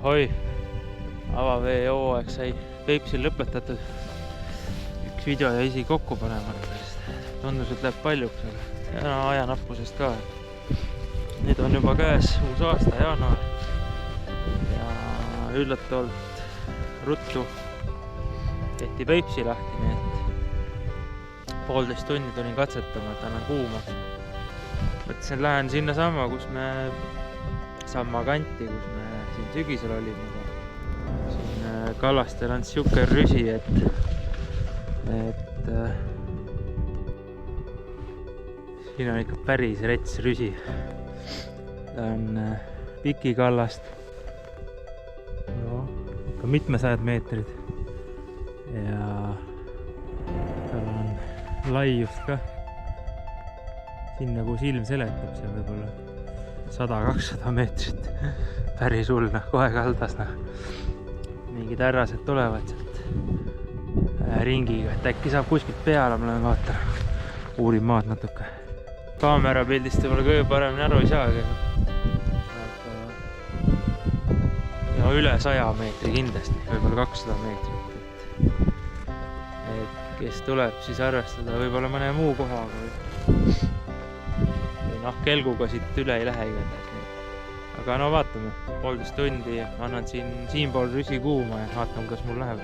Ahoi! Avavee hooaeg sai Peipsil lõpetatud. Üks video jäi isegi kokku panemata. Tundus, et läheb paljuks, aga ajanappusest ka. Nüüd on juba käes uus aasta, jaanuar. Ja üllatavalt ruttu tehti Peipsi lahti, nii et 1,5 tundi tulin katsetama, et annan kuuma. Mõtlesin, lähen sinna samma kanti, kus me siin sügisel olime. Siin kallastel on siuke rüsi, et siin on ikka päris rets rüsi. Ta on pikikallast, ikka mitmesajad meetrid ja tal on laiust ka. Sinna, kui silm seletab, see võib olla 100-200 meetrit. Päris hull, kohe kaldas. Mingid härrased tulevad sealt ringiga, et äkki saab kuskilt peale, ma lähen vaatan. Uurin maad natuke. Kaamera pildist võib-olla kõige paremini aru ei saagi. Ja üle 100 meetri kindlasti, võib-olla 200 meetrit. Et kes tuleb, siis arvestada võib-olla mõne muu kohaga. Kelguga siit üle ei lähe igatahes. Aga vaatame, 1,5 tundi annan siin pool rüsi kuuma ja vaatame, kas mul läheb.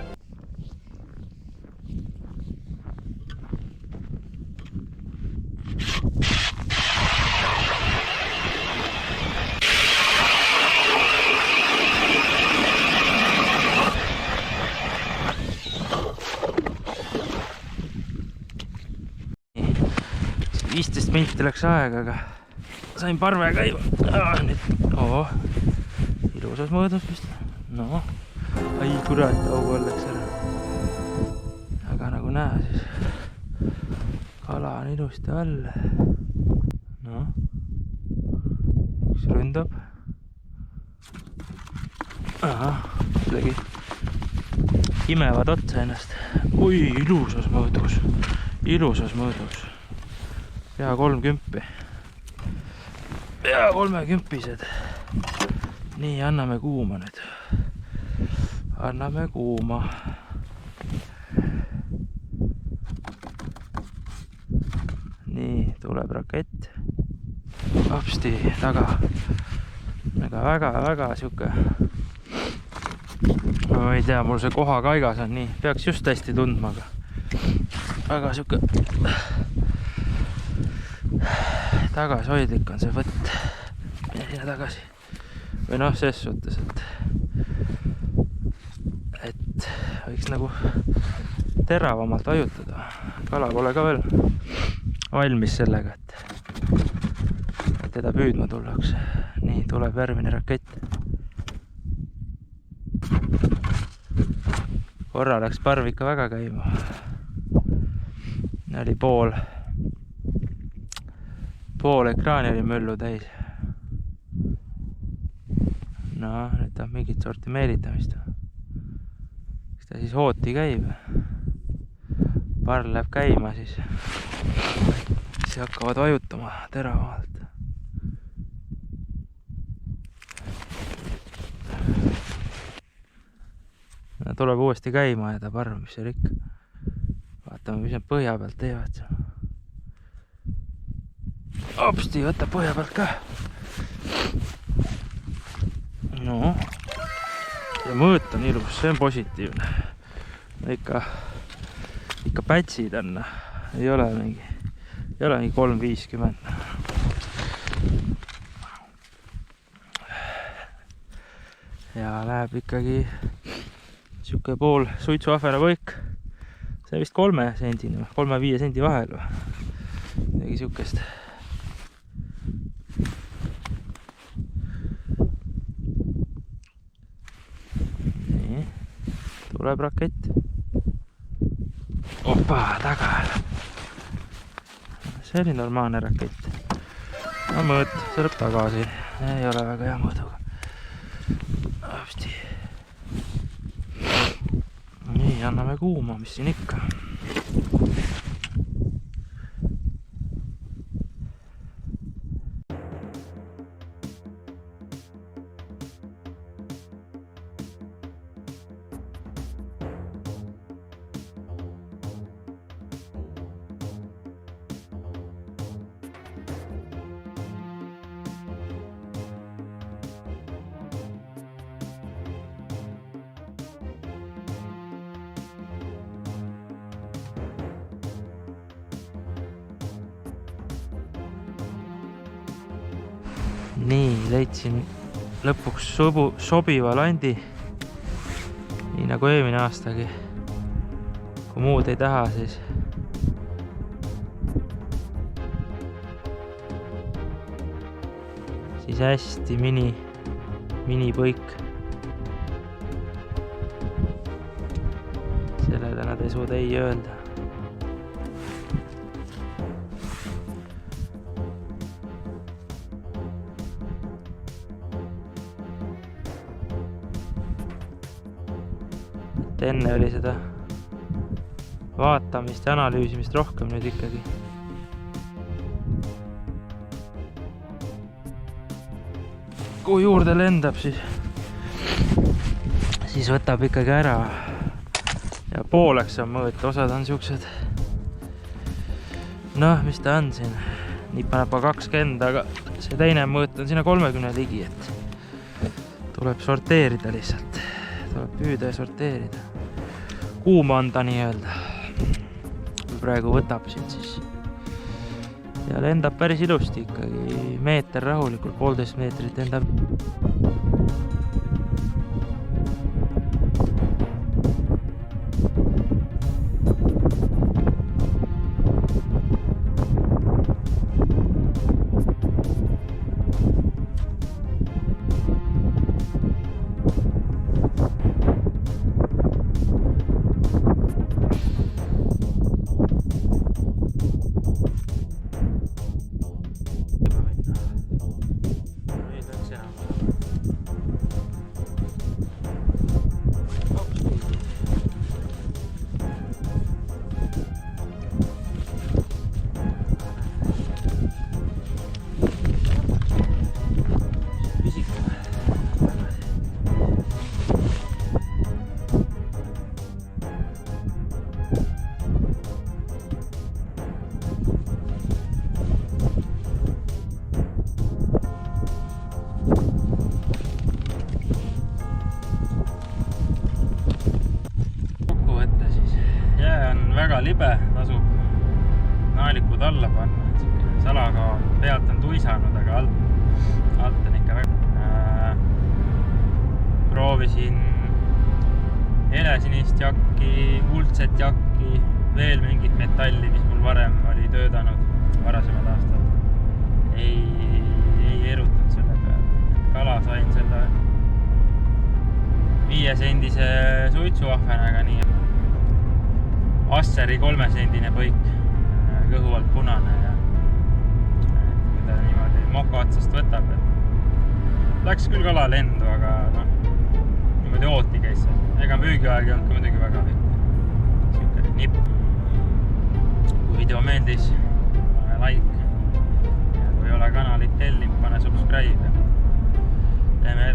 Nii, 15 minti läks aega, aga sain parve käiva. Ilusas mõõdus vist. Ai kurat, augu läks ära. Aga nagu näe, siis kala on ilusti all. Üks ründab. Ütlegi imevad otsa ennast. Oi, ilusas mõõdus. Ilusas mõõdus. Pea 30. Pea 30-sed. Nii, anname kuuma nüüd. Anname kuuma. Nii, tuleb rakett. Apsti, taga. Väga siuke. Ma ei tea, mul see koha kaigas on nii. Peaks just hästi tundma, aga väga siuke tagasihoidlik on see võtt. Ja tagasi. Või ses suhtes, et võiks nagu teravamalt vajutada. Kala pole ka veel valmis sellega, et teda püüdma tullakse. Nii, tuleb järgmine rakett. Korra läks parv ikka väga käima. Oli pool ekraani oli möllu täis. Nüüd on mingit sorti meelitamist. Kas ta siis hooti käib? Parl läheb käima, siis hakkavad vajutama teravamalt. Tuleb uuesti käima ja ta parv, mis seal ikka. Vaatame, mis need põhja pealt teevad. Opsti, võtab põhja pealt ka. Ja mõõt on ilus, see on positiivne. Ikka pätsid on. Ei ole mingi 3,50. Ja läheb ikkagi siuke pool suitsuahvena võik. See vist 3 sendini, 3-5 sendi vahel. Midagi siukest. Tuleb rakett. Opa, taga. See oli normaalne rakett. Mõõt, see lõpp tagasi. Ei ole väga hea mõõduga. Apsti. Nii, anname kuuma, mis siin ikka. nii, leidsin lõpuks sobiva landi. Nii nagu eelmine aastagi. Kui muud ei taha, siis hästi minipõik. Sellele nad ei suuda ei öelda. Enne oli seda vaatamist ja analüüsimist rohkem nüüd ikkagi. Kui juurde lendab, siis võtab ikkagi ära. Ja pooleks on mõõt, osad on siuksed. Noh, mis ta on siin? Nii paneb 20, aga see teine mõõt on sinna 30 ligi, et tuleb sorteerida lihtsalt. Tuleb püüda ja sorteerida. Kuuma on ta nii-öelda. Kui praegu võtab siit, siis ja lendab päris ilusti ikkagi. Meeter rahulikult, 1,5 meetrit lendab. Väga libe, tasub naalikud alla panna. Salaga pealt on tuisanud, aga alt on ikka väga. Proovisin helesinist jakki, kuldset jakki, veel mingit metalli, mis mul varem oli töötanud varasemad aastad. Ei erutanud selle peale. Kala sain selle 5-sendise suitsuahvenaga nii. Asseri 3-sendine põik, kõhu alt punane ja kui ta niimoodi moka otsast võtab, et läks küll kala lendu, aga niimoodi ooti käis seal. Ega püügiaeg on ka muidugi väga kõik. Siukene nipp. Kui video meeldis, pane like. Ja kui ei ole kanalit tellinud, pane subscribe. Teeme